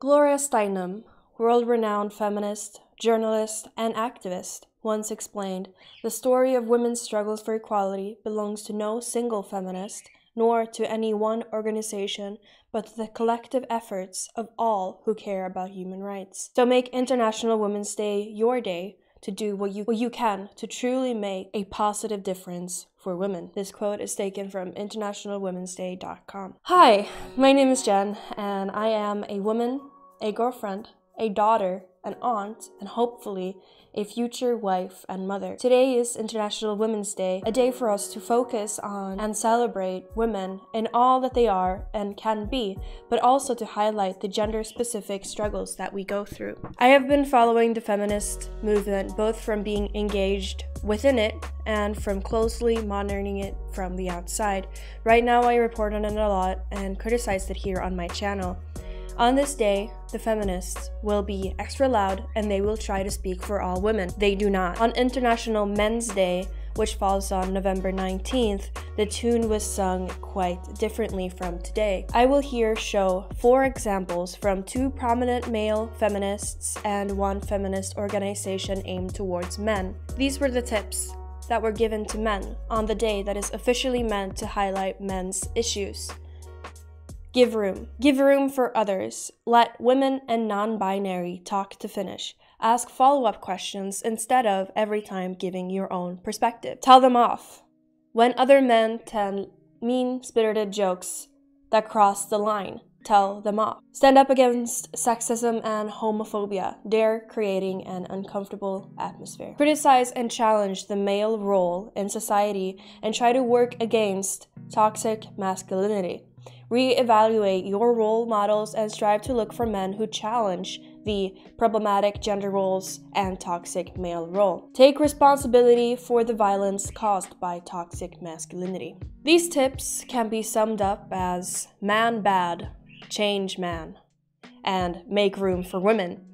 Gloria Steinem, world-renowned feminist, journalist, and activist, once explained, "The story of women's struggles for equality belongs to no single feminist, nor to any one organization, but to the collective efforts of all who care about human rights." So make International Women's Day your day to do what you can to truly make a positive difference for women. This quote is taken from internationalwomensday.com. Hi, my name is Jen, and I am a woman, a girlfriend, a daughter, an aunt, and hopefully a future wife and mother. Today is International Women's Day, a day for us to focus on and celebrate women in all that they are and can be, but also to highlight the gender-specific struggles that we go through. I have been following the feminist movement both from being engaged within it and from closely monitoring it from the outside. Right now I report on it a lot and criticize it here on my channel. On this day, the feminists will be extra loud and they will try to speak for all women. They do not. On International Men's Day, which falls on November 19th, the tune was sung quite differently from today. I will here show 4 examples from 2 prominent male feminists and 1 feminist organization aimed towards men. These were the tips that were given to men on the day that is officially meant to highlight men's issues. Give room. Give room for others. Let women and non-binary talk to finish. Ask follow-up questions instead of every time giving your own perspective. Tell them off. When other men tell mean-spirited jokes that cross the line, tell them off. Stand up against sexism and homophobia. Dare creating an uncomfortable atmosphere. Criticize and challenge the male role in society and try to work against toxic masculinity. Re-evaluate your role models and strive to look for men who challenge the problematic gender roles and toxic male role. Take responsibility for the violence caused by toxic masculinity. These tips can be summed up as man bad, change man, and make room for women.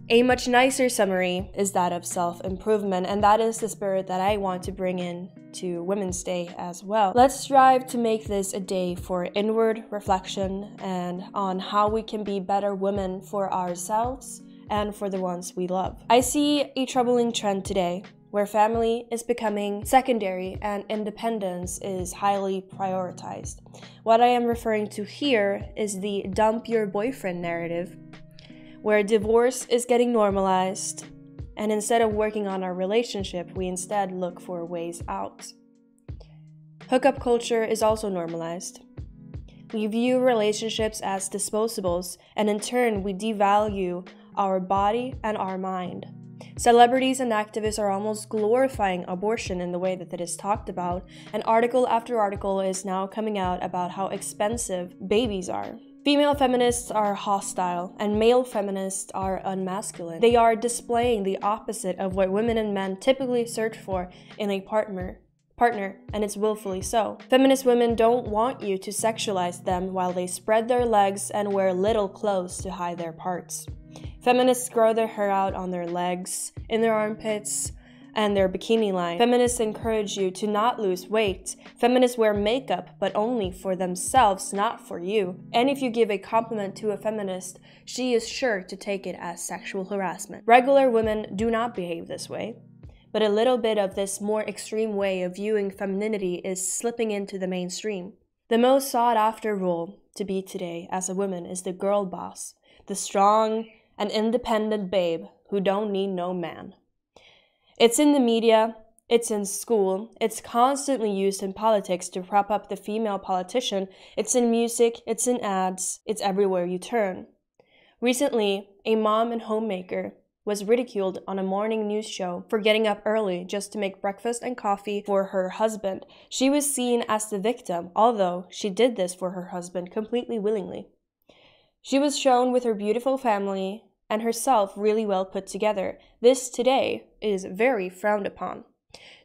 A much nicer summary is that of self-improvement, and that is the spirit that I want to bring in to Women's Day as well. Let's strive to make this a day for inward reflection and on how we can be better women for ourselves and for the ones we love. I see a troubling trend today where family is becoming secondary and independence is highly prioritized. What I am referring to here is the dump your boyfriend narrative, where divorce is getting normalized, and instead of working on our relationship, we instead look for ways out. Hookup culture is also normalized. We view relationships as disposables, and in turn, we devalue our body and our mind. Celebrities and activists are almost glorifying abortion in the way that it is talked about, and article after article is now coming out about how expensive babies are. Female feminists are hostile, and male feminists are unmasculine. They are displaying the opposite of what women and men typically search for in a partner, and it's willfully so. Feminist women don't want you to sexualize them while they spread their legs and wear little clothes to hide their parts. Feminists grow their hair out on their legs, in their armpits, and their bikini line. Feminists encourage you to not lose weight. Feminists wear makeup, but only for themselves, not for you. And if you give a compliment to a feminist, she is sure to take it as sexual harassment. Regular women do not behave this way, but a little bit of this more extreme way of viewing femininity is slipping into the mainstream. The most sought-after role to be today as a woman is the girl boss, the strong and independent babe who don't need no man. It's in the media, it's in school, it's constantly used in politics to prop up the female politician, it's in music, it's in ads, it's everywhere you turn. Recently, a mom and homemaker was ridiculed on a morning news show for getting up early just to make breakfast and coffee for her husband. She was seen as the victim, although she did this for her husband completely willingly. She was shown with her beautiful family and herself really well put together. This today is very frowned upon.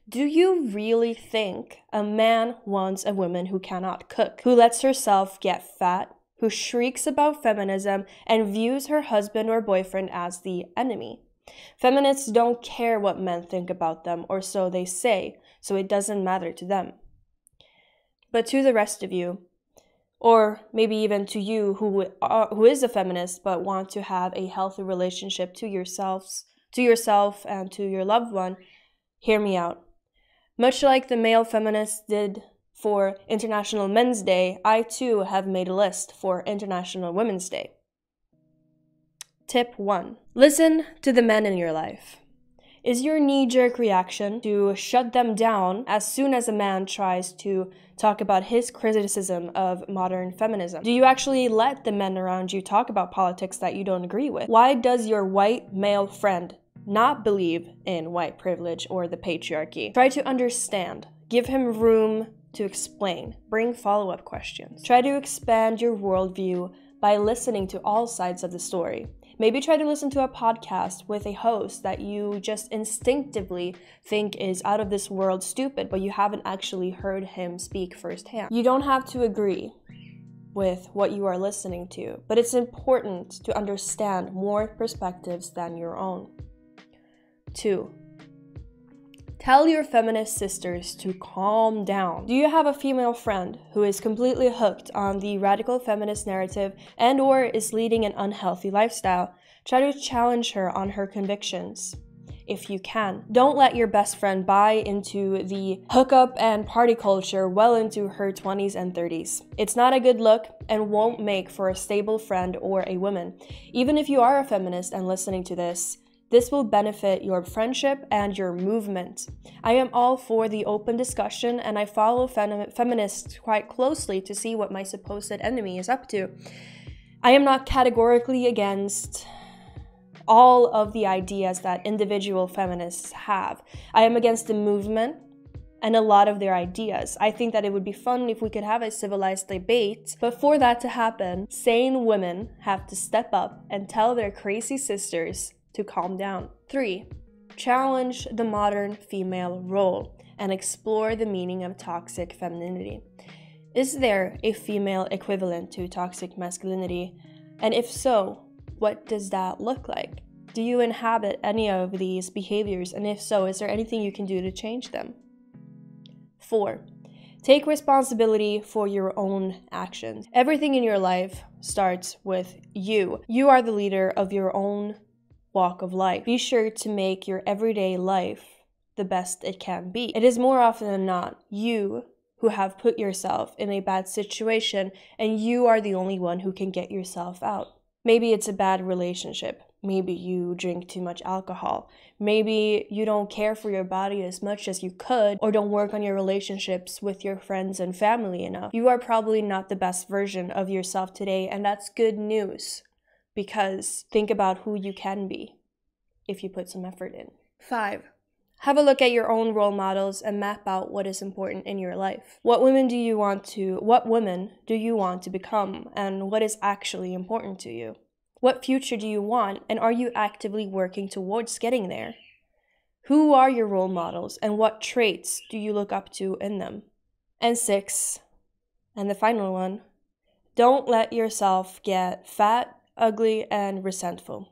Do you really think a man wants a woman who cannot cook, who lets herself get fat, who shrieks about feminism and views her husband or boyfriend as the enemy? Feminists don't care what men think about them, or so they say, so it doesn't matter to them. But to the rest of you, Or maybe even to you who is a feminist but want to have a healthy relationship to yourself and to your loved one, hear me out. Much like the male feminists did for International Men's Day, I too have made a list for International Women's Day. Tip 1. Listen to the men in your life. Is your knee-jerk reaction to shut them down as soon as a man tries to talk about his criticism of modern feminism? Do you actually let the men around you talk about politics that you don't agree with? Why does your white male friend not believe in white privilege or the patriarchy? Try to understand. Give him room to explain. Bring follow-up questions. Try to expand your worldview by listening to all sides of the story. Maybe try to listen to a podcast with a host that you just instinctively think is out of this world stupid, but you haven't actually heard him speak firsthand. You don't have to agree with what you are listening to, but it's important to understand more perspectives than your own. 2. Tell your feminist sisters to calm down. Do you have a female friend who is completely hooked on the radical feminist narrative and/or is leading an unhealthy lifestyle? Try to challenge her on her convictions, if you can. Don't let your best friend buy into the hookup and party culture well into her 20s and 30s. It's not a good look and won't make for a stable friend or a woman. Even if you are a feminist and listening to this will benefit your friendship and your movement. I am all for the open discussion, and I follow feminists quite closely to see what my supposed enemy is up to. I am not categorically against all of the ideas that individual feminists have. I am against the movement and a lot of their ideas. I think that it would be fun if we could have a civilized debate, but for that to happen, sane women have to step up and tell their crazy sisters to calm down. 3. Challenge the modern female role and explore the meaning of toxic femininity. Is there a female equivalent to toxic masculinity? And if so, what does that look like? Do you inhabit any of these behaviors? And if so, is there anything you can do to change them? 4. Take responsibility for your own actions. Everything in your life starts with you. You are the leader of your own walk of life. Be sure to make your everyday life the best it can be. It is more often than not you who have put yourself in a bad situation, and you are the only one who can get yourself out. Maybe it's a bad relationship. Maybe you drink too much alcohol. Maybe you don't care for your body as much as you could, or don't work on your relationships with your friends and family enough. You are probably not the best version of yourself today, and that's good news. Because think about who you can be if you put some effort in. 5. Have a look at your own role models and map out what is important in your life. What women do you want to become, and what is actually important to you? What future do you want, and are you actively working towards getting there? Who are your role models, and what traits do you look up to in them? And 6, and the final one, don't let yourself get fat, ugly, and resentful.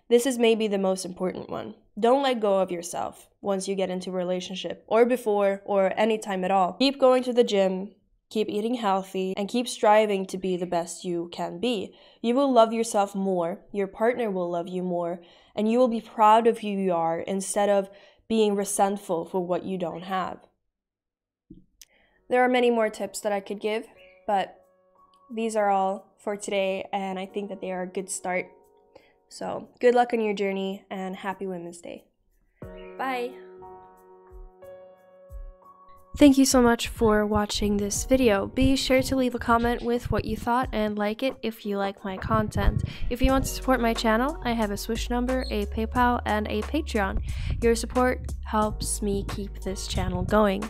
This is maybe the most important one. Don't let go of yourself once you get into a relationship, or before, or any time at all. Keep going to the gym, keep eating healthy, and keep striving to be the best you can be. You will love yourself more, your partner will love you more, and you will be proud of who you are instead of being resentful for what you don't have. There are many more tips that I could give, but these are all for today, and I think that they are a good start. So, good luck on your journey, and happy Women's Day. Bye! Thank you so much for watching this video. Be sure to leave a comment with what you thought and like it if you like my content. If you want to support my channel, I have a Swish number, a PayPal, and a Patreon. Your support helps me keep this channel going.